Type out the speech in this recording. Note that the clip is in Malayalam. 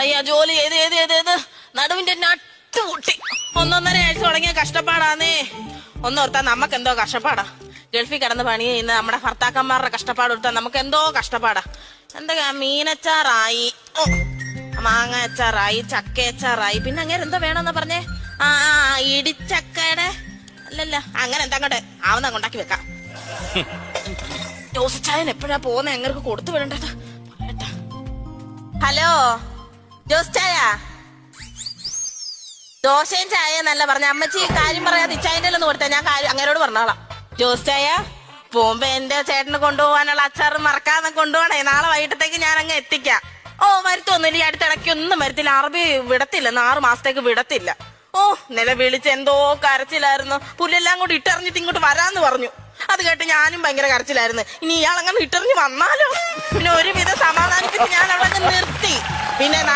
അയ്യ ജോലി ചെയ്ത് നടുവിന്റെ നട്ടുപൊട്ടി 1.5 ആഴ്ച തുടങ്ങിയ കഷ്ടപ്പാടാന്നേ. ഒന്നോർത്താ നമുക്ക് എന്തോ കഷ്ടപ്പാടാ. ഗൾഫിൽ കിടന്ന് പണി ചെയ്യുന്ന നമ്മുടെ ഭർത്താക്കന്മാരുടെ കഷ്ടപ്പാട് ഓർത്താ നമുക്ക് എന്തോ കഷ്ടപ്പാടാ. എന്തൊക്കെയാ മീനച്ചാറായി, മാങ്ങ അച്ചാറായി, ചക്ക അച്ചാറായി, പിന്നെ അങ്ങനെ എന്തോ വേണമെന്ന് പറഞ്ഞേ. ഇടിച്ചക്കയുടെ അല്ലല്ല അങ്ങനെ എന്താ അങ്ങോട്ട് ആവുന്ന കൊണ്ടാക്കി വെക്കാം. ജോസിച്ചായൻ എപ്പോഴാ പോകുന്ന എങ്ങനെ കൊടുത്തു വിടേണ്ടത്? ഹലോ ജോസിച്ചായ, ദോശയും ചായ എന്നല്ല പറഞ്ഞ അമ്മച്ചി. കാര്യം പറയാതെ ഇച്ചായന്റെ ഒന്ന് കൊടുത്താ ഞാൻ അങ്ങനോട് പറഞ്ഞോളാം. ജോസിച്ചായ പോകുമ്പോ എന്റെ ചേട്ടന് കൊണ്ടുപോകാനുള്ള അച്ചാറ് മറക്കാതെ കൊണ്ടുപോകണേ. നാളെ വൈകിട്ടത്തേക്ക് ഞാൻ അങ്ങ് എത്തിക്കാം. വരുത്തൊന്നുമില്ല, ഈ അടുത്തിടയ്ക്ക് ഒന്നും വരത്തില്ല. അറബി വിടത്തില്ല, 6 മാസത്തേക്ക് വിടത്തില്ല. നില വിളിച്ച് എന്തോ കരച്ചിലായിരുന്നു. പുല്ലെല്ലാം കൂടി ഇട്ടെറിഞ്ഞിട്ട് ഇങ്ങോട്ട് വരാന്ന് പറഞ്ഞു. അത് കേട്ട് ഞാനും ഭയങ്കര കരച്ചിലായിരുന്നു. ഇനി ഇയാളങ്ങനെ ഇട്ടെറിഞ്ഞ് വന്നാലോ? പിന്നെ ഒരുവിധം സമാധാനിച്ചിട്ട് ഞാൻ അവിടെ നിർത്തി. പിന്നെ